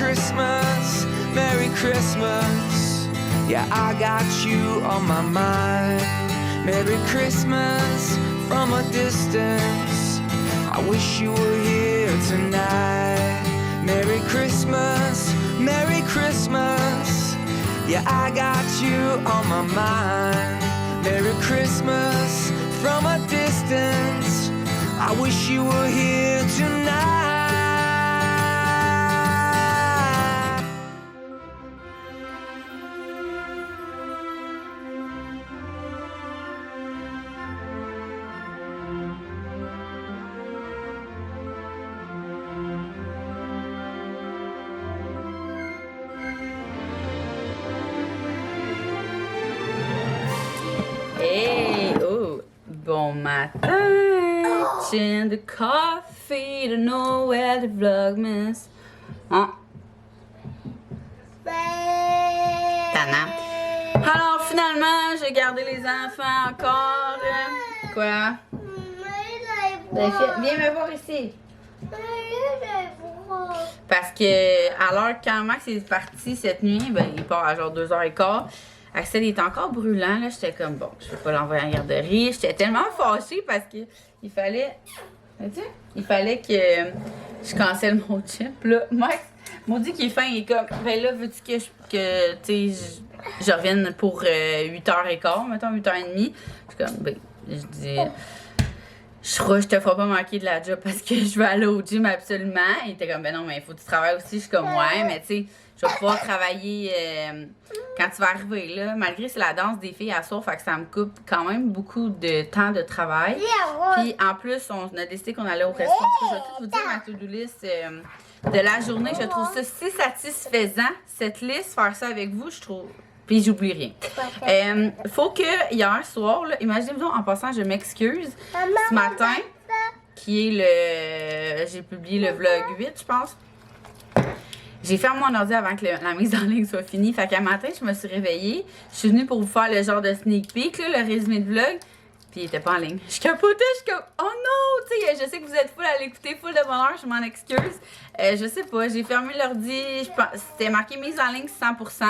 Christmas, Merry Christmas. Yeah, I got you on my mind. Merry Christmas from a distance. I wish you were here tonight. Merry Christmas, Merry Christmas. Yeah, I got you on my mind. Merry Christmas from a distance. I wish you were here tonight. Hey, oh, bon matin, chin the coffee to know where the Vlogmas. Hein? Tannant. Alors, finalement, j'ai gardé les enfants encore. Quoi? Ben, viens me voir ici. Parce que, à l'heure quand Max est parti cette nuit, ben, il part à genre 2h15. Axel il est encore brûlant, là. J'étais comme, bon, je vais pas l'envoyer en garderie. J'étais tellement fâchée parce qu'il fallait, il fallait que je cancelle mon chip, là. Max, maudit qu'il est fin, il est comme, ben là, veux-tu que tu sais, je revienne pour 8h15, mettons, 8h30. Je suis comme, ben, je dis, je te ferai pas manquer de la job parce que je veux aller au gym absolument. Il était comme, ben non, mais il faut que tu travailles aussi. Je suis comme, ouais, mais tu sais, je vais pouvoir travailler quand tu vas arriver là. Malgré que c'est la danse des filles à soir, fait que ça me coupe quand même beaucoup de temps de travail. Puis en plus, on a décidé qu'on allait au restaurant. Je vais tout vous dire ma to-do list de la journée. Je trouve ça si satisfaisant, cette liste, faire ça avec vous, je trouve. Puis j'oublie rien. Faut que hier soir, là, imaginez-vous en passant, je m'excuse. Ce matin, qui est le. J'ai publié le vlog 8, je pense. J'ai fermé mon ordi avant que la mise en ligne soit finie. Fait qu'à matin, je me suis réveillée. Je suis venue pour vous faire le genre de sneak peek, là, le résumé de vlog. Puis il était pas en ligne. Je capotais, je suis comme, oh non! Tu sais, je sais que vous êtes full à l'écouter, full de bonheur, je m'en excuse. Je sais pas, j'ai fermé l'ordi. C'était marqué mise en ligne 100%.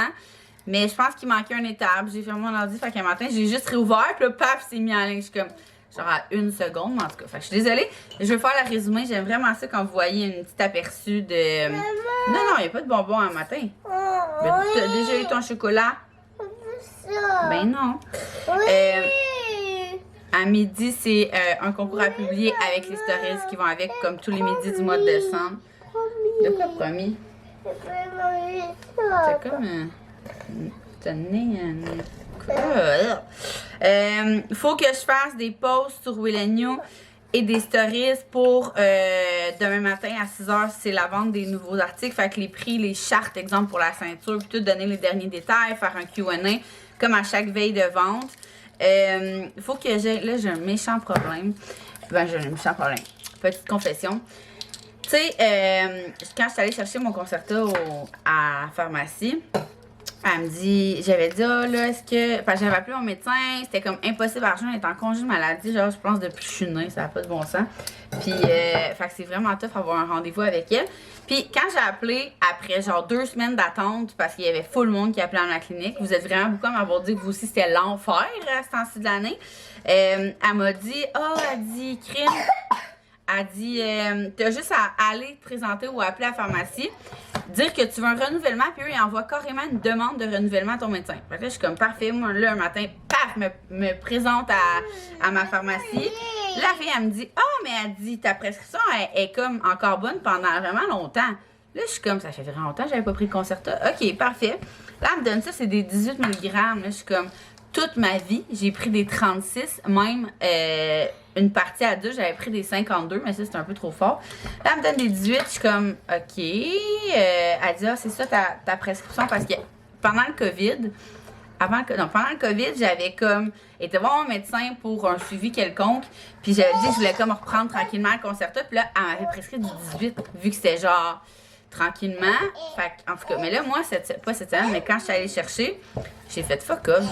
Mais je pense qu'il manquait une étape. J'ai fermé mon ordi, fait qu'un matin, j'ai juste réouvert, puis là, paf, c'est mis en ligne. Je suis comme, genre à 1 seconde, mais en tout cas. Fait que je suis désolée. Je vais faire le résumé. J'aime vraiment ça quand vous voyez une petite aperçu de. Maman. Non, il n'y a pas de bonbons un matin. Ben, t'as déjà eu ton chocolat? Ben non. À midi, c'est un concours à publier avec les stories qui vont avec, comme tous les midis du mois de décembre. De quoi promis? C'est comme. Faut que je fasse des posts sur Will & You et des stories pour demain matin à 6h, c'est la vente des nouveaux articles. Fait que les prix, les chartes, exemple pour la ceinture, puis tout donner les derniers détails, faire un Q&A comme à chaque veille de vente. Faut que j'ai. Là, j'ai un méchant problème. Ben, j'ai un méchant problème. Petite confession. Tu sais, quand je suis allée chercher mon Concerta à la pharmacie, elle me dit, j'avais dit, oh là, est-ce que. Enfin, j'avais appelé mon médecin, c'était comme impossible à rejoindre, elle est en congé de maladie, genre, je pense depuis que je suis née, ça n'a pas de bon sens. Puis, fait que c'est vraiment tough d'avoir un rendez-vous avec elle. Puis, quand j'ai appelé, après genre 2 semaines d'attente, parce qu'il y avait full monde qui appelait dans la clinique, vous êtes vraiment beaucoup à m'avoir dit que vous aussi c'était l'enfer à ce temps-ci de l'année. Elle m'a dit, elle dit, crime. Elle dit, t'as juste à aller te présenter ou appeler à la pharmacie, dire que tu veux un renouvellement, puis eux, ils envoient carrément une demande de renouvellement à ton médecin. Fait que là, je suis comme, parfait, moi, là, un matin, paf, me présente à ma pharmacie. La fille, elle me dit, mais elle dit, ta prescription est comme encore bonne pendant vraiment longtemps. Là, je suis comme, ça fait vraiment longtemps que j'avais pas pris le Concerta. OK, parfait. Là, elle me donne ça, c'est des 18 mg. Là, je suis comme, toute ma vie, j'ai pris des 36, même une partie à 2, j'avais pris des 52, mais ça, c'est un peu trop fort. Là, elle me donne des 18, je suis comme, OK. Elle dit, c'est ça ta prescription, parce que pendant le COVID, pendant le COVID, j'avais comme été voir mon médecin pour un suivi quelconque, puis j'avais dit que je voulais comme reprendre tranquillement le Concerta, puis là, elle m'avait prescrit du 18, vu que c'était genre tranquillement. Fait en tout cas, mais là, moi, pas cette semaine, mais quand je suis allée chercher, j'ai fait fuck off,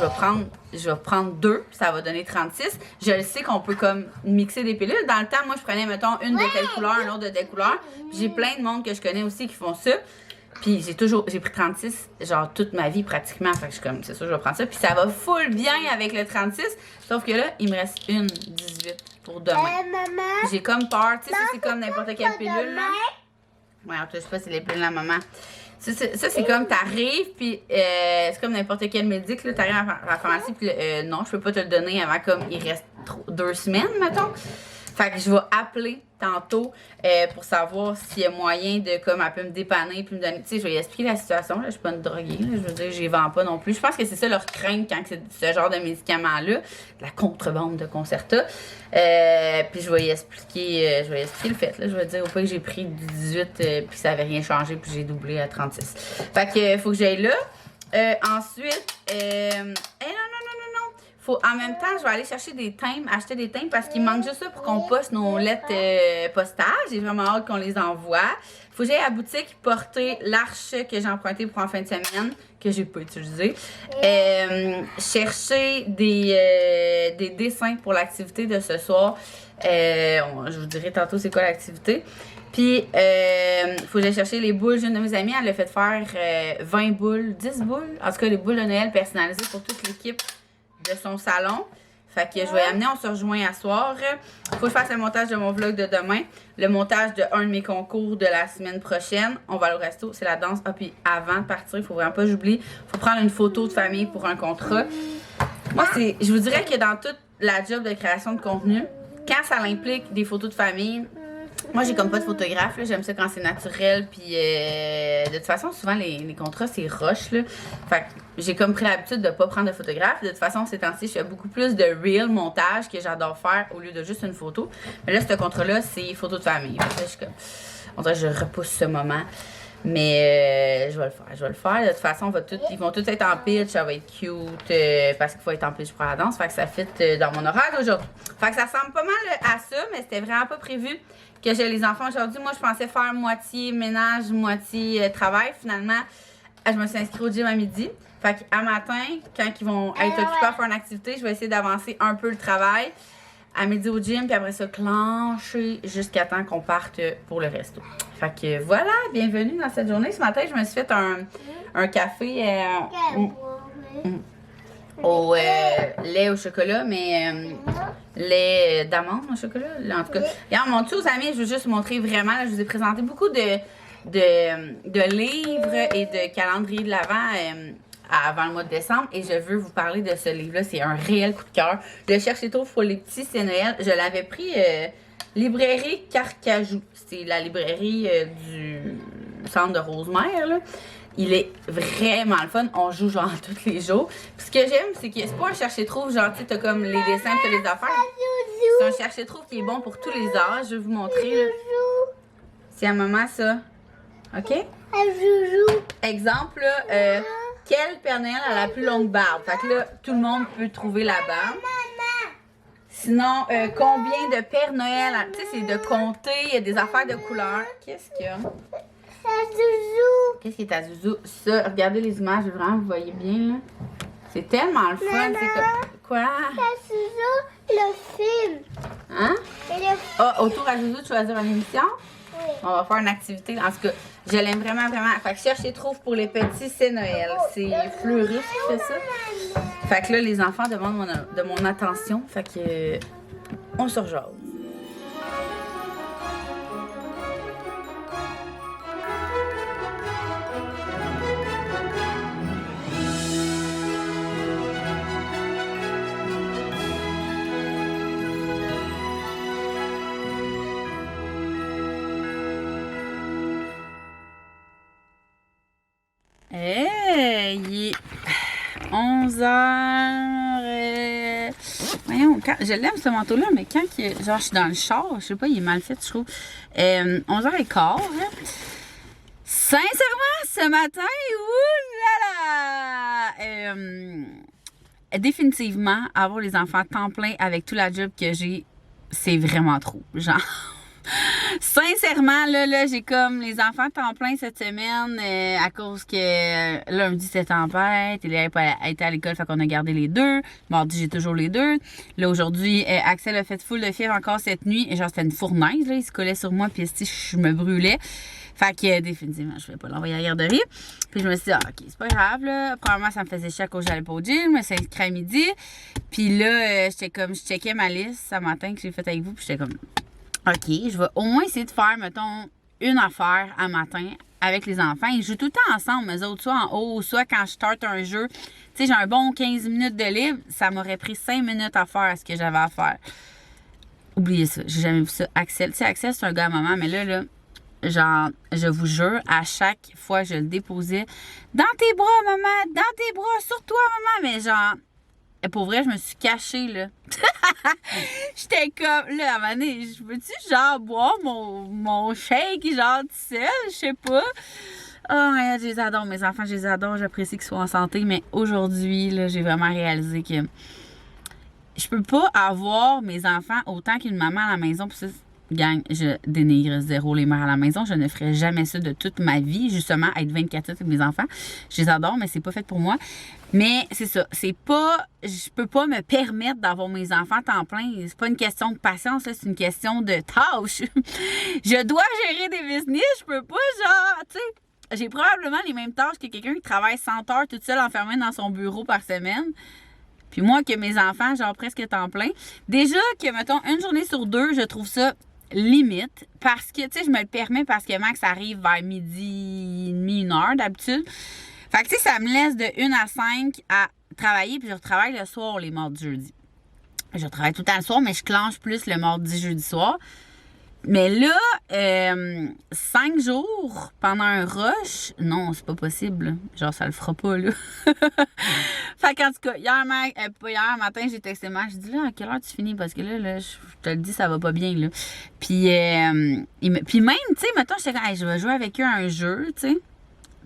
je vais prendre 2, ça va donner 36. Je le sais qu'on peut comme mixer des pilules. Dans le temps, moi, je prenais, mettons, une de telle couleur, une autre de telle couleur. J'ai plein de monde que je connais aussi qui font ça. Puis j'ai pris 36, genre toute ma vie pratiquement. Fait que je suis comme, c'est sûr, je vais prendre ça. Puis ça va full bien avec le 36. Sauf que là, il me reste une 18 pour demain. Maman. J'ai comme peur. Tu sais, ça, c'est comme n'importe quelle pilule, là. Ouais, en tout cas, je sais pas si c'est les pilules de la maman. Ça, c'est comme, t'arrives, puis c'est comme n'importe quel médic, là. T'arrives à la pharmacie, puis non, je peux pas te le donner avant, comme, il reste 2 semaines, mettons. Fait que je vais appeler tantôt pour savoir s'il y a moyen de, comme, elle peut me dépanner puis me donner. Tu sais, je vais lui expliquer la situation. Là, je suis pas une droguée. Là, je veux dire, je les vends pas non plus. Je pense que c'est ça leur crainte quand c'est ce genre de médicaments-là, la contrebande de Concerta. Puis je vais lui expliquer, le fait. Là. Je vais dire au fait que j'ai pris 18 puis ça avait rien changé puis j'ai doublé à 36. Fait que faut que j'aille là. Ensuite, en même temps, je vais aller chercher des timbres, acheter des timbres parce qu'il manque juste ça pour qu'on poste nos lettres postales. J'ai vraiment hâte qu'on les envoie. Faut que j'aille à la boutique porter l'arche que j'ai empruntée pour en fin de semaine, que j'ai pas utilisé. Chercher des dessins pour l'activité de ce soir. Je vous dirai tantôt c'est quoi l'activité. Puis, faut que j'aille chercher les boules. J'ai une de mes amies, elle a fait faire 20 boules, 10 boules. En tout cas, les boules de Noël personnalisées pour toute l'équipe de son salon. Fait que je vais amener, on se rejoint à soir. Faut que je fasse le montage de mon vlog de demain. Le montage de un de mes concours de la semaine prochaine. On va aller au resto, c'est la danse. Ah, puis avant de partir, il faut vraiment pas que j'oublie. Faut prendre une photo de famille pour un contrat. Moi, je vous dirais que dans toute la job de création de contenu, quand ça implique des photos de famille, moi, j'ai comme pas de photographe, là. J'aime ça quand c'est naturel. Puis, de toute façon, souvent, les contrats, c'est rush, là. Fait que j'ai comme pris l'habitude de pas prendre de photographe. De toute façon, ces temps-ci, je fais beaucoup plus de real montage que j'adore faire au lieu de juste une photo. Mais là, ce contrat-là, c'est photo de famille. Fait que là, je suis comme... On dirait que je repousse ce moment. Mais je vais le faire. De toute façon, ils vont tous être en pitch, ça va être cute parce qu'il faut être en pitch pour la danse. Fait que ça fit dans mon horaire d'aujourd'hui. Fait que ça ressemble pas mal à ça, mais c'était vraiment pas prévu que j'ai les enfants aujourd'hui. Moi, je pensais faire moitié ménage, moitié travail. Finalement, je me suis inscrite au gym à midi. Fait qu'à matin, quand ils vont être occupés à faire une activité, je vais essayer d'avancer un peu le travail. À midi au gym, puis après ça, clencher jusqu'à temps qu'on parte pour le resto. Fait que voilà, bienvenue dans cette journée. Ce matin, je me suis fait un café au lait au chocolat, mais lait d'amande au chocolat. En tout cas, regarde, mon tuto aux amis, je veux juste vous montrer vraiment, là, je vous ai présenté beaucoup de livres et de calendriers de l'Avent avant le mois de décembre et je veux vous parler de ce livre-là. C'est un réel coup de cœur. Le Chercher Trouve pour les petits, c'est Noël. Je l'avais pris librairie Carcajou. C'est la librairie du centre de Rosemère, là. Il est vraiment le fun. On joue genre tous les jours. Puis ce que j'aime, c'est que c'est pas un Chercher-Trouve, genre tu sais, t'as comme les dessins, t'as les affaires. C'est un Chercher-Trouve qui est bon pour tous les âges. Je vais vous montrer, là. C'est à maman, ça. OK? Exemple, là, quel Père Noël a la plus longue barbe? Fait que là, tout le monde peut trouver la barbe. Sinon, combien de Père Noël? Tu sais, c'est de compter, il y a des affaires de couleurs. Qu'est-ce qu'il y a? Qu'est-ce qui est à Zouzou? Ça, regardez les images, vraiment, vous voyez bien, là. C'est tellement le fun. C'est comme... Quoi? Le film. Hein? Ah, autour à Zouzou de choisir une émission? Oui. On va faire une activité. En tout cas, je l'aime vraiment, vraiment. Fait que Cherche et Trouve pour les petits, c'est Noël. C'est Fleuris qui fait ça. Fait que là, les enfants demandent de mon attention. Fait que on se rejase. Hey, il est 11h. Voyons, je l'aime ce manteau-là, mais quand genre, je suis dans le char, je sais pas, il est mal fait, je trouve. 11h15. Hein? Sincèrement, ce matin, oulala! Définitivement, avoir les enfants à temps plein avec tout la job que j'ai, c'est vraiment trop. Genre. Sincèrement, là, j'ai comme les enfants temps plein cette semaine à cause que lundi c'est tempête, il est à l'école, fait qu'on a gardé les deux. Mardi, j'ai toujours les deux. Là, aujourd'hui, Axel a fait full de fièvre encore cette nuit. Et genre, c'était une fournaise, là, il se collait sur moi, puis je me brûlais. Fait que définitivement, je vais pas l'envoyer à la garderie. Puis je me suis dit, OK, c'est pas grave, là. Premièrement, ça me faisait chier à cause que j'allais pas au gym. Je me suis inscrite à midi. Puis là, j'étais comme, je checkais ma liste ce matin que j'ai faite avec vous. Puis j'étais comme, OK, je vais au moins essayer de faire, mettons, une affaire à matin avec les enfants. Ils jouent tout le temps ensemble, eux autres, soit en haut, soit quand je starte un jeu. Tu sais, j'ai un bon 15 minutes de libre. Ça m'aurait pris 5 minutes à faire ce que j'avais à faire. Oubliez ça, j'ai jamais vu ça. Axel, tu sais, Axel, c'est un gars à maman, mais là, genre, je vous jure, à chaque fois que je le déposais, dans tes bras, maman, dans tes bras, sur toi, maman, mais genre, pour vrai, je me suis cachée, là. J'étais comme, là, à un moment donné, je veux-tu, genre, boire mon shake, genre, tout seul, je sais pas. Oh, ouais, je les adore, mes enfants, je les adore, j'apprécie qu'ils soient en santé, mais aujourd'hui, là, j'ai vraiment réalisé que je peux pas avoir mes enfants autant qu'une maman à la maison, puis ça, gang, je dénigre zéro les mères à la maison. Je ne ferai jamais ça de toute ma vie, justement, être 24/7 avec mes enfants. Je les adore, mais c'est pas fait pour moi. Mais c'est ça, c'est pas... Je peux pas me permettre d'avoir mes enfants à temps plein. C'est pas une question de patience, là, c'est une question de tâche. Je dois gérer des business, je peux pas, genre, tu sais... J'ai probablement les mêmes tâches que quelqu'un qui travaille 100 heures toute seule enfermée dans son bureau par semaine. Puis moi, que mes enfants, genre presque temps plein. Déjà que, mettons, une journée sur 2, je trouve ça limite. Parce que, tu sais, je me le permets parce que Max arrive vers midi et demi, 1h d'habitude. Fait que, tu sais, ça me laisse de 1 à 5 à travailler. Puis je retravaille le soir, les mardis, jeudi. Je travaille tout le temps le soir, mais je clenche plus le mardi, jeudi soir. Mais là, 5 jours pendant un rush, non, c'est pas possible. Genre, ça le fera pas, là. Fait qu'en tout cas, hier matin, j'ai texté Max, j'ai dit, là, à quelle heure tu finis? Parce que là je te le dis, ça va pas bien, là. Puis, puis même, tu sais, mettons, j'étais comme, hey, je vais jouer avec eux à un jeu, tu sais.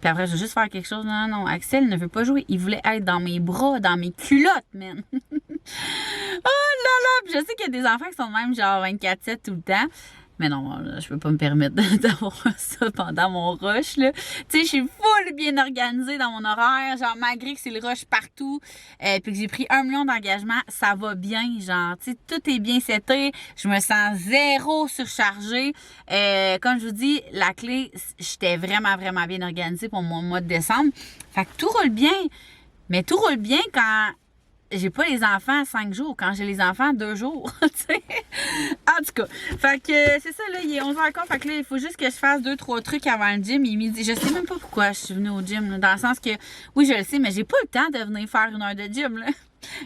Puis après, je vais juste faire quelque chose. Non, Axel ne veut pas jouer. Il voulait être dans mes bras, dans mes culottes, man. Oh là là! Puis je sais qu'il y a des enfants qui sont même genre 24/7 tout le temps. Mais non, je peux pas me permettre d'avoir ça pendant mon rush, là. Tu sais, je suis full bien organisée dans mon horaire. Genre, malgré que c'est le rush partout, puis que j'ai pris 1 million d'engagements, ça va bien, genre, tu sais, tout est bien seté. Je me sens zéro surchargée. Comme je vous dis, la clé, j'étais vraiment, vraiment bien organisée pour mon mois de décembre. Fait que tout roule bien. Mais tout roule bien quand... j'ai pas les enfants 5 jours, quand j'ai les enfants 2 jours, tu sais. En tout cas, fait que c'est ça, là, il est 11h15, fait que là, il faut juste que je fasse 2-3 trucs avant le gym. Il est midi. Je sais même pas pourquoi je suis venue au gym, là, dans le sens que, oui, je le sais, mais j'ai pas le temps de venir faire 1 heure de gym, là.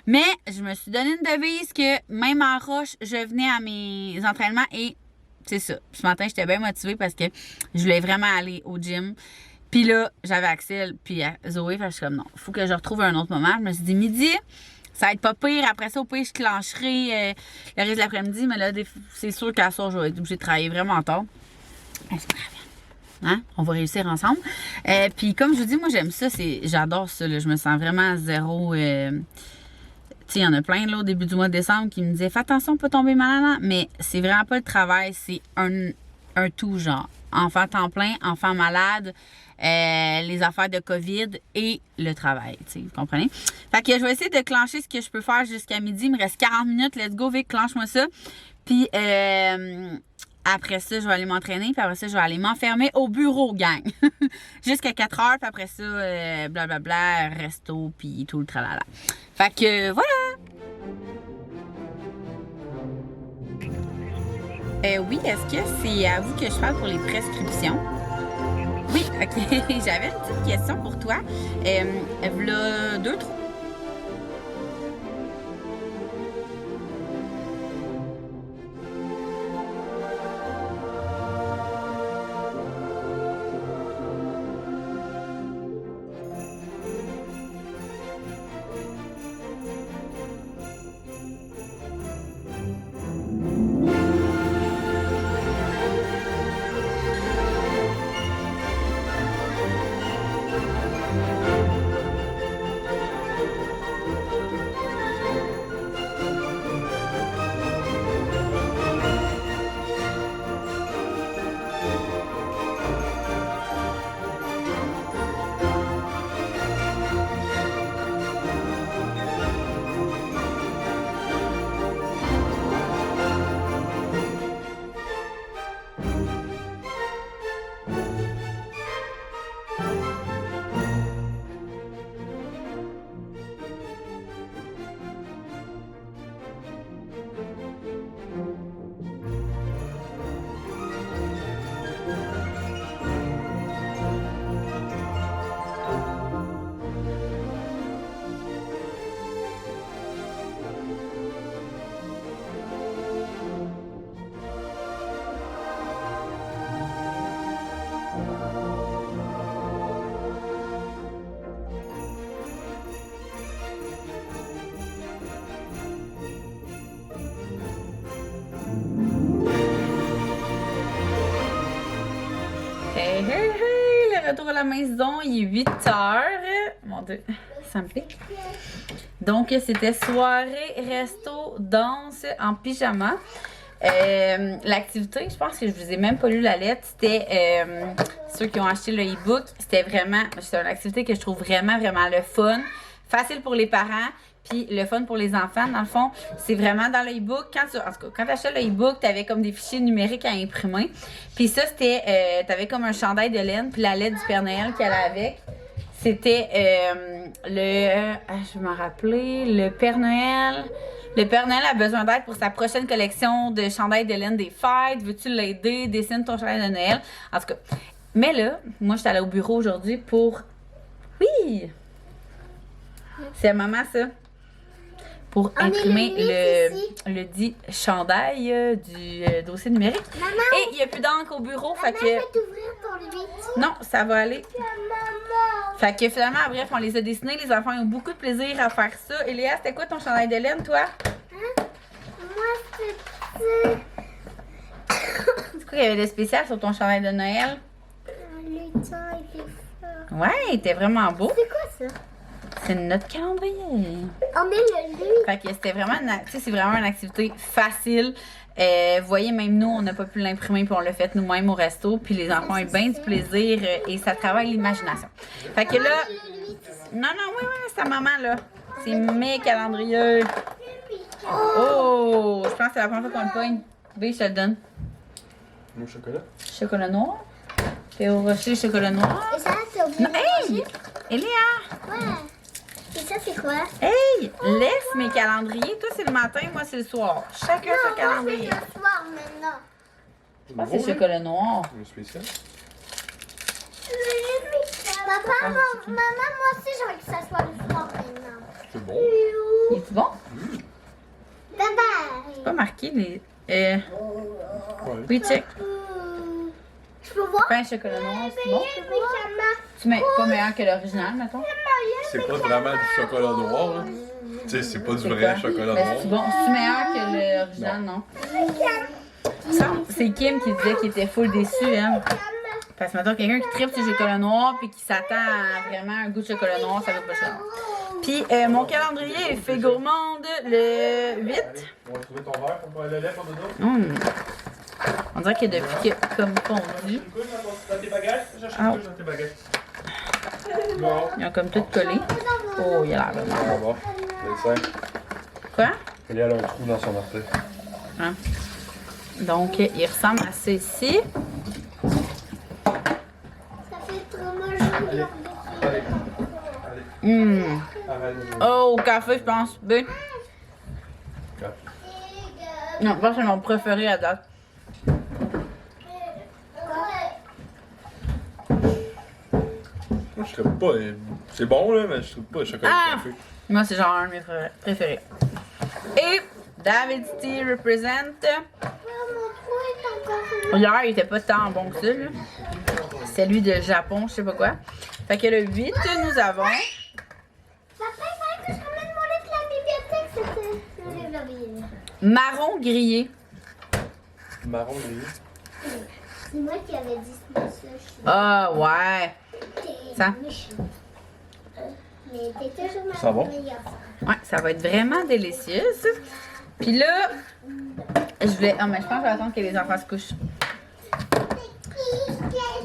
Mais je me suis donné une devise que, même en roche, je venais à mes entraînements et c'est ça. Ce matin, j'étais bien motivée parce que je voulais vraiment aller au gym. Puis là, j'avais Axel, puis Zoé, fait que je suis comme non, il faut que je retrouve un autre moment. Je me suis dit, midi, ça va être pas pire. Après ça, au pire, je clencherai le reste de l'après-midi. Mais là, c'est sûr qu'à soir, je vais être obligée de travailler vraiment tard. C'est pas grave. Hein? On va réussir ensemble. Puis comme je vous dis, moi, j'aime ça. J'adore ça. Là. Je me sens vraiment zéro... tu sais, il y en a plein là, au début du mois de décembre qui me disaient « Fais attention, pas tomber malade. » Mais c'est vraiment pas le travail. C'est un tout, genre. Enfant temps plein, enfant malade, les affaires de COVID et le travail, tu sais, vous comprenez? Fait que je vais essayer de clencher ce que je peux faire jusqu'à midi. Il me reste 40 minutes. Let's go, Vic, clenche-moi ça. Puis après ça, je vais aller m'entraîner. Puis après ça, je vais aller m'enfermer au bureau, gang. Jusqu'à 4 heures. Puis après ça, blablabla, resto, puis tout le tralala. Fait que voilà! Oui, est-ce que c'est à vous que je parle pour les prescriptions? Oui, ok. J'avais une petite question pour toi. V'là 2-3... retour à la maison. Il est 8 heures. Mon Dieu, ça me pique. Donc, c'était soirée, resto, danse en pyjama. L'activité, je pense que je vous ai même pas lu la lettre. C'était ceux qui ont acheté le e-book. C'était vraiment, c'est une activité que je trouve vraiment, vraiment le fun. Facile pour les parents. Puis le fun pour les enfants, dans le fond, c'est vraiment dans le e-book. En tout cas, quand tu achètes le e-book, tu avais comme des fichiers numériques à imprimer. Puis ça, c'était, tu avais comme un chandail de laine, puis la lettre du Père Noël qui allait avec. C'était je vais m'en rappeler, le Père Noël. Le Père Noël a besoin d'aide pour sa prochaine collection de chandails de laine des fêtes. Veux-tu l'aider? Dessine ton chandail de Noël. En tout cas. Mais là, moi, je suis allée au bureau aujourd'hui pour... Oui! C'est à maman, ça. Pour imprimer le dit chandail du dossier numérique. Maman, Et il n'y a plus d'encre au bureau. Fait maman, que... je vais t'ouvrir ton 8. Non, ça va aller. Maman. Fait que finalement, bref, on les a dessinés. Les enfants ont beaucoup de plaisir à faire ça. Et Léa, c'était quoi ton chandail de laine, toi? Hein? Moi, c'était C'est quoi qu'il y avait de spécial sur ton chandail de Noël? un lutin et des fleurs. Ouais, il était vraiment beau. C'est quoi ça? C'est notre calendrier. On est le 8. Fait que c'était vraiment, tu sais, c'est vraiment une activité facile. Vous voyez, même nous, on n'a pas pu l'imprimer puis on l'a fait nous-mêmes au resto. Puis les enfants ont eu bien du plaisir et ça travaille l'imagination. Fait que là, non, oui, c'est ta maman là. C'est mes calendriers. Oh, je pense que c'est la première fois qu'on le pogne. B, je te le donne. Mon chocolat? Chocolat noir. Théo Rocher, chocolat noir. Et ça, c'est au bout Non, hey! Eléa! Ouais. Et ça, c'est quoi? Hey! Laisse mes calendriers. Toi, c'est le matin, moi, c'est le soir. Chacun son calendrier. Moi, c'est le soir maintenant. Je pense que c'est chocolat noir. Un spécial? Papa, maman, moi aussi, j'aimerais que ça soit le soir maintenant. C'est bon. Il est bon? Bye Pas marqué les. Ouais. Oui, check. Je peux voir? Pain chocolat noir, c'est bon? Je peux voir? Tu mets pas meilleur que l'original, mettons? C'est pas vraiment du chocolat noir, là. Tu sais, c'est pas du C'est vrai quoi? chocolat Ben, noir. c'est bon. C'est meilleur que l'original, non? Ça, c'est Kim qui disait qu'il était full déçu, hein? Parce que maintenant, quelqu'un qui tripe sur le chocolat noir puis qui s'attend à vraiment un goût de chocolat noir, ça va pas cher. Puis mon calendrier est fait gourmande le 8. On va trouver ton verre pour le lait pour dedans. On dirait que depuis qu'il a comme fondu, Une couche dans tes bagages? J'achète Ah. une couche dans tes bagages. Bon. ils ont comme tout collé. Oh, il a l'air vraiment. On va voir. Le 5. Quoi? Il y a un trou dans son orteil. Hein? Donc, il ressemble à ceci. Ça fait trop mal joli. Allez. Arrête. Oh, café, je pense. B. Non, ça, c'est mon préféré à date. Moi, je trouve pas. C'est bon, là, mais je trouve pas le chocolat Ah! café. Moi, c'est genre un de mes préférés. Et David T represent. Mon trou est encore Hier, il était pas tant bon que ça, là. C'est lui de Japon, je sais pas quoi. Fait que le 8, nous avons. Papa, il fallait que je ramène mon livre de la bibliothèque. C'était le livre de la bibliothèque. Marron grillé. Marron grillé. C'est moi qui avais dit ça. Ah, ouais. Ça? Mais t'es toujours ma Ça va? meilleure. Ouais, ça va être vraiment délicieux. Puis là, je vais. Oh, mais je pense que je vais attendre que les enfants se couchent.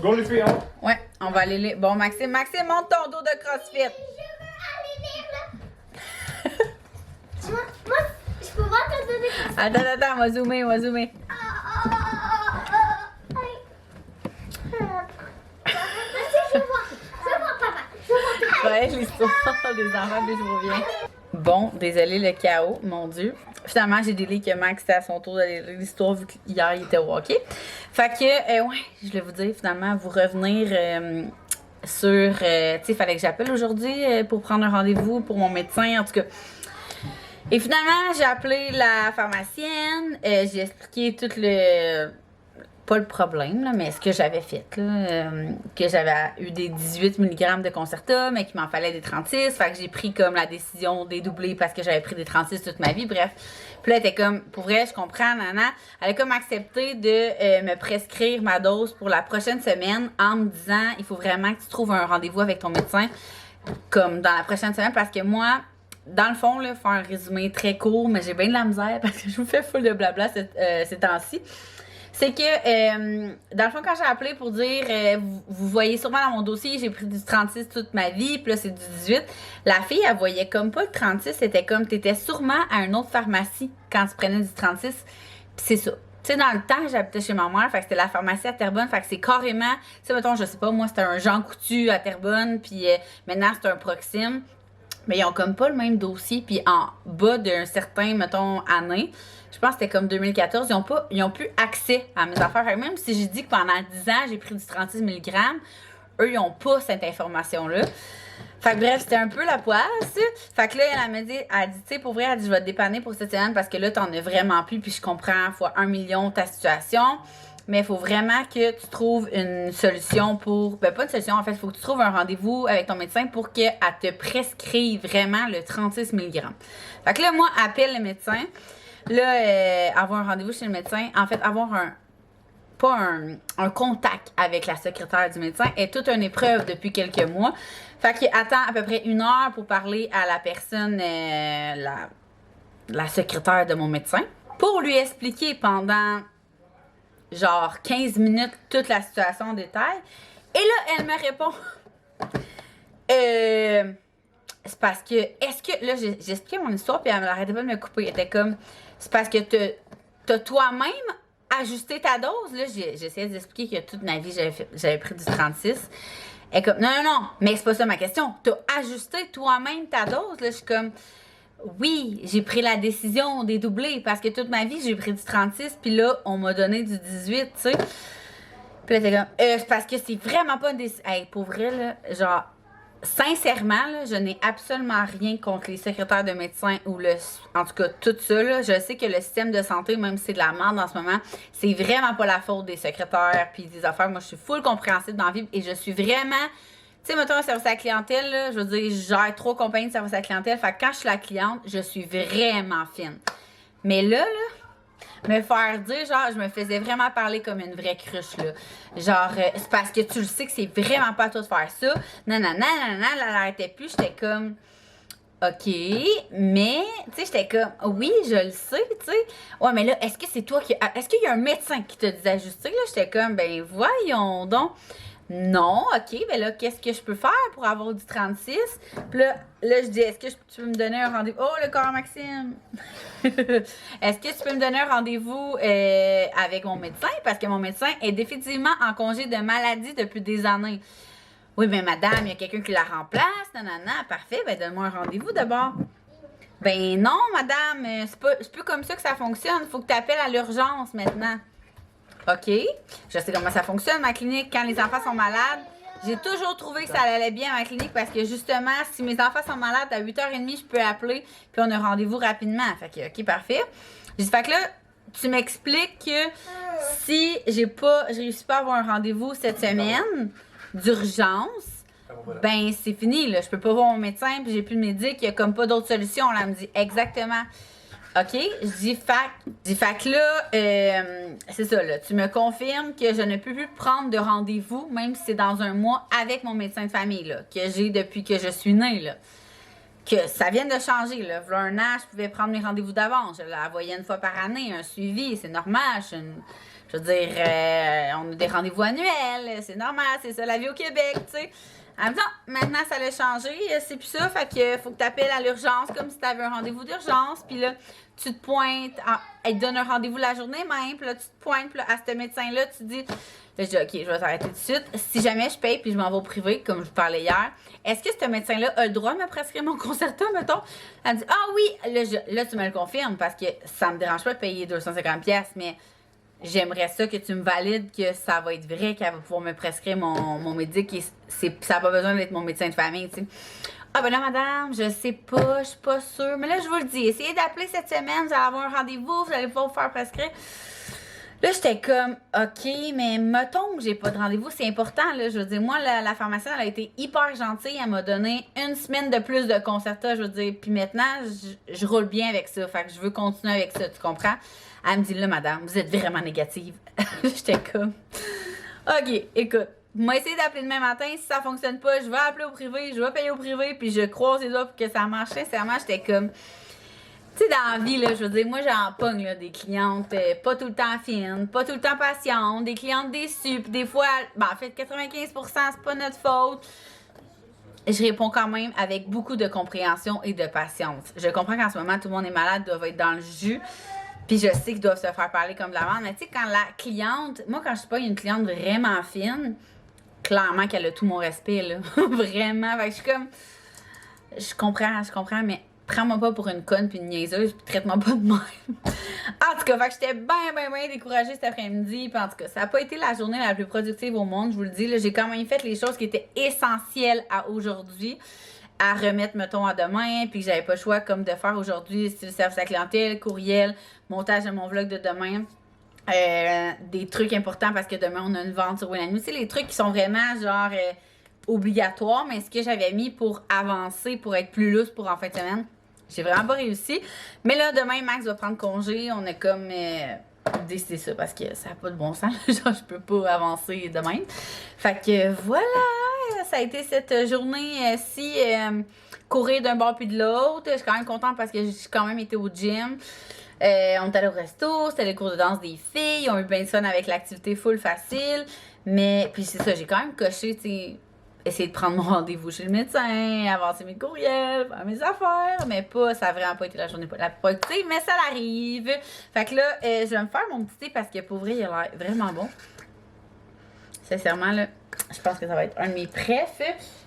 Go les filles, hein? Ouais, on va aller lire. Bon, Maxime, monte ton dos de CrossFit. Je veux aller lire là. Moi, je peux voir ton dos de Attends, on va zoomer. Je veux voir papa. Je veux voir papa. Ouais, l'histoire des enfants, puis je reviens. Bon, désolé le chaos, mon Dieu. Finalement, j'ai délai que Max c'était à son tour de lire l'histoire vu qu'hier il était au hockey. Fait que, ouais, je voulais vous dire finalement, vous revenir sur. Tu sais, il fallait que j'appelle aujourd'hui pour prendre un rendez-vous pour mon médecin, en tout cas. Et finalement, j'ai appelé la pharmacienne, j'ai expliqué tout pas le problème, là, mais ce que j'avais fait, là, que j'avais eu des 18 mg de Concerta, mais qu'il m'en fallait des 36, fait que j'ai pris comme la décision des doublés parce que j'avais pris des 36 toute ma vie, bref. Puis là, elle était comme, pour vrai, je comprends, nana. Elle a comme accepté de me prescrire ma dose pour la prochaine semaine en me disant, il faut vraiment que tu trouves un rendez-vous avec ton médecin, comme dans la prochaine semaine, parce que moi, dans le fond, là, faire un résumé très court, mais j'ai bien de la misère parce que je vous fais full de blabla ces temps-ci. C'est que, dans le fond, quand j'ai appelé pour dire, vous voyez sûrement dans mon dossier, j'ai pris du 36 toute ma vie, puis là, c'est du 18. La fille, elle voyait comme pas le 36, c'était comme, t'étais sûrement à une autre pharmacie quand tu prenais du 36, puis c'est ça. Tu sais, dans le temps, j'habitais chez ma mère, fait que c'était la pharmacie à Terrebonne, fait que c'est carrément, tu sais, mettons, je sais pas, moi, c'était un Jean Coutu à Terrebonne, puis maintenant, c'est un Proxime. Mais ils ont comme pas le même dossier, puis en bas d'un certain, mettons, année, je pense que c'était comme 2014, ils ont plus accès à mes affaires. Fait que même si j'ai dit que pendant 10 ans, j'ai pris du 36 mg, eux, ils ont pas cette information-là. Fait que bref, c'était un peu la poisse. Fait que là, elle m'a dit, tu sais, pour vrai, elle dit, je vais te dépanner pour cette semaine parce que là, t'en as vraiment plus, puis je comprends fois 1 million ta situation. Mais il faut vraiment que tu trouves une solution pour... Ben, pas une solution, en fait, il faut que tu trouves un rendez-vous avec ton médecin pour qu'elle te prescrive vraiment le 36 mg. Fait que là, moi, appelle le médecin. Là, avoir un rendez-vous chez le médecin, en fait, avoir un contact avec la secrétaire du médecin est toute une épreuve depuis quelques mois. Fait qu'il attend à peu près 1 heure pour parler à la personne, la secrétaire de mon médecin, pour lui expliquer pendant genre 15 minutes toute la situation en détail. Et là, elle me répond c'est parce que, est-ce que, là, j'expliquais mon histoire, puis elle n'arrêtait pas de me couper. Elle était comme, c'est parce que t'as toi-même ajusté ta dose. Là, j'essayais d'expliquer que toute ma vie, j'avais pris du 36. Elle est comme, non, mais c'est pas ça ma question. T'as ajusté toi-même ta dose. Là, je suis comme, oui, j'ai pris la décision des doublés parce que toute ma vie, j'ai pris du 36, puis là, on m'a donné du 18, tu sais. Puis là, t'es comme, c'est parce que c'est vraiment pas une décision. Hey, pour vrai, là, genre, sincèrement, là, je n'ai absolument rien contre les secrétaires de médecins ou en tout cas, tout ça, là. Je sais que le système de santé, même si c'est de la merde en ce moment, c'est vraiment pas la faute des secrétaires puis des affaires. Moi, je suis full compréhensible dans la vie et je suis vraiment... Tu sais, mettons, un service à la clientèle, là, je veux dire, je gère 3 compagnies de service à la clientèle. Fait que quand je suis la cliente, je suis vraiment fine. Mais là, me faire dire, genre, je me faisais vraiment parler comme une vraie cruche, là. Genre, c'est parce que tu le sais que c'est vraiment pas à toi de faire ça. Non, elle arrêtait plus. J'étais comme, OK, mais, tu sais, j'étais comme, oui, je le sais, tu sais. Ouais, mais là, est-ce que c'est toi qui. Est-ce qu'il y a un médecin qui te dit d'ajuster, là? J'étais comme, ben, voyons donc. Non, OK, ben là, qu'est-ce que je peux faire pour avoir du 36? Puis là, je dis, est-ce que tu peux me donner un rendez-vous? Oh, le corps Maxime! Est-ce que tu peux me donner un rendez-vous avec mon médecin? Parce que mon médecin est définitivement en congé de maladie depuis des années. Oui, mais madame, il y a quelqu'un qui la remplace, nanana, parfait, ben donne-moi un rendez-vous d'abord. Ben non, madame, c'est plus comme ça que ça fonctionne. Il faut que tu appelles à l'urgence maintenant. OK. Je sais comment ça fonctionne, ma clinique. Quand les enfants sont malades, j'ai toujours trouvé que ça allait bien à ma clinique parce que justement, si mes enfants sont malades, à 8h30, je peux appeler puis on a rendez-vous rapidement. Fait que, OK, parfait. J'ai dit, fait que là, tu m'expliques que si je réussis pas à avoir un rendez-vous cette semaine d'urgence, ben c'est fini, là. Je peux pas voir mon médecin puis j'ai plus de médic. Il y a comme pas d'autre solution. Là, elle me dit exactement. OK? Je dis, fait que là, c'est ça, là. Tu me confirmes que je ne peux plus prendre de rendez-vous, même si c'est dans un mois, avec mon médecin de famille, là, que j'ai depuis que je suis née, là. Que ça vient de changer, là. V'là un an, je pouvais prendre mes rendez-vous d'avance. Je la voyais 1 fois par année, un suivi, c'est normal. Je veux dire, on a des rendez-vous annuels, c'est normal, c'est ça, la vie au Québec, tu sais. Elle me dit, non, maintenant, ça allait changer, c'est plus ça, fait que faut que tu appelles à l'urgence comme si tu avais un rendez-vous d'urgence, puis là, tu te pointes, elle te donne un rendez-vous la journée même, puis là, tu te pointes, puis là, à ce médecin-là, tu dis, là, je dis, OK, je vais t'arrêter tout de suite. Si jamais je paye, puis je m'en vais au privé, comme je vous parlais hier, est-ce que ce médecin-là a le droit de me prescrire mon Concerta, mettons? Elle me dit, ah oui, là, tu me le confirmes, parce que ça me dérange pas de payer 250$, mais j'aimerais ça que tu me valides que ça va être vrai, qu'elle va pouvoir me prescrire mon médic et ça n'a pas besoin d'être mon médecin de famille, tu sais. Ah ben là, madame, je sais pas, je suis pas sûre. Mais là, je vous le dis, essayez d'appeler cette semaine, vous allez avoir un rendez-vous, vous allez pouvoir vous faire prescrire. Là, j'étais comme, OK, mais mettons que j'ai pas de rendez-vous, c'est important, là. Je veux dire, moi, la pharmacienne, elle a été hyper gentille. Elle m'a donné 1 semaine de plus de Concerta, je veux dire. Puis maintenant, je roule bien avec ça. Fait que je veux continuer avec ça, tu comprends? Elle me dit, là, madame, vous êtes vraiment négative. J'étais comme, OK, écoute, moi, essayer d'appeler demain matin. Si ça fonctionne pas, je vais appeler au privé, je vais payer au privé, puis je croise les doigts pour que ça marche. Sincèrement, j'étais comme... Tu sais, dans la vie, là, je veux dire, moi, j'en pogne là, des clientes pas tout le temps fines, pas tout le temps patientes, des clientes déçues, puis des fois, ben, en fait, 95%, c'est pas notre faute. Je réponds quand même avec beaucoup de compréhension et de patience. Je comprends qu'en ce moment, tout le monde est malade, doivent être dans le jus, puis je sais qu'ils doivent se faire parler comme de la merde, mais tu sais, quand la cliente, moi, quand je suis pas une cliente vraiment fine, clairement qu'elle a tout mon respect, là. Vraiment. Fait que je suis comme... Je comprends, mais prends-moi pas pour une conne puis une niaiseuse puis traite-moi pas de même. En tout cas, fait que j'étais bien découragée cet après-midi. Puis en tout cas, ça a pas été la journée la plus productive au monde, je vous le dis. Là, j'ai quand même fait les choses qui étaient essentielles à aujourd'hui, à remettre, mettons, à demain, puis que j'avais pas le choix comme de faire aujourd'hui, style service à la clientèle, courriel, montage de mon vlog de demain. Des trucs importants parce que demain on a une vente sur Willan. Tu sais, les trucs qui sont vraiment genre obligatoires, mais ce que j'avais mis pour avancer, pour être plus lousse pour en fin de semaine, j'ai vraiment pas réussi. Mais là, demain, Max va prendre congé. On a comme décidé ça parce que ça n'a pas de bon sens. Genre, je peux pas avancer demain. Fait que voilà, ça a été cette journée-ci, courir d'un bord puis de l'autre. Je suis quand même contente parce que j'ai quand même été au gym. On est allé au resto, c'était le cours de danse des filles, on a eu bien de fun avec l'activité full facile, mais puis c'est ça, j'ai quand même coché, tu sais, essayer de prendre mon rendez-vous chez le médecin, avancer mes courriels, faire mes affaires, mais pas, ça a vraiment pas été la journée la plus productive, mais ça l'arrive. Fait que là, je vais me faire mon petit thé parce que pour vrai, il a l'air vraiment bon. Sincèrement, là, je pense que ça va être un de mes préfs.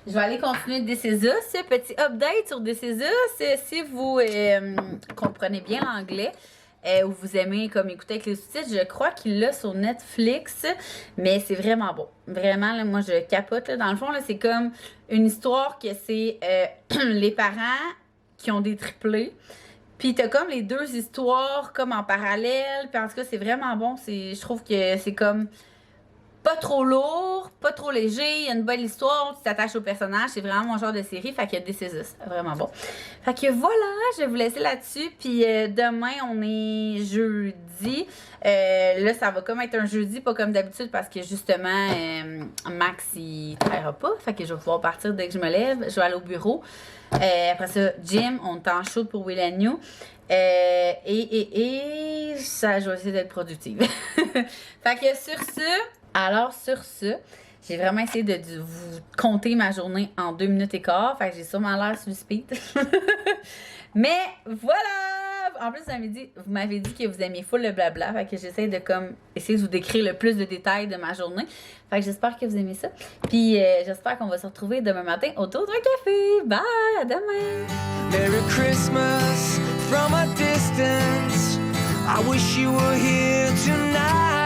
Je vais aller continuer This Is Us. Petit update sur This Is Us. Si vous comprenez bien l'anglais ou vous aimez comme écouter avec les sous-titres, je crois qu'il l'a sur Netflix. Mais c'est vraiment bon. Vraiment, là, moi, je capote. Là. Dans le fond, là, c'est comme une histoire que c'est les parents qui ont des triplés. Puis t'as comme les deux histoires comme en parallèle. Puis en tout cas, c'est vraiment bon. Je trouve que c'est comme... pas trop lourd, pas trop léger, il y a une belle histoire, tu t'attaches au personnage, c'est vraiment mon genre de série, fait qu'il y a This Is Us, vraiment bon. Fait que voilà, je vais vous laisser là-dessus, puis demain, on est jeudi. Là, ça va comme être un jeudi, pas comme d'habitude, parce que justement, Max, il travaillera pas, fait que je vais pouvoir partir dès que je me lève, je vais aller au bureau. Après ça, gym, on est en shoot pour Willan New. Et ça, je vais essayer d'être productive. Fait que sur ce, j'ai vraiment essayé de vous compter ma journée en 2 minutes et quart. Fait que j'ai sûrement l'air sur le speed. Mais voilà! En plus, vous m'avez dit que vous aimiez full le blabla. Fait que j'essaie de comme essayer de vous décrire le plus de détails de ma journée. Fait que j'espère que vous aimez ça. Puis j'espère qu'on va se retrouver demain matin autour d'un café. Bye! À demain! Merry Christmas from a distance. I wish you were here tonight.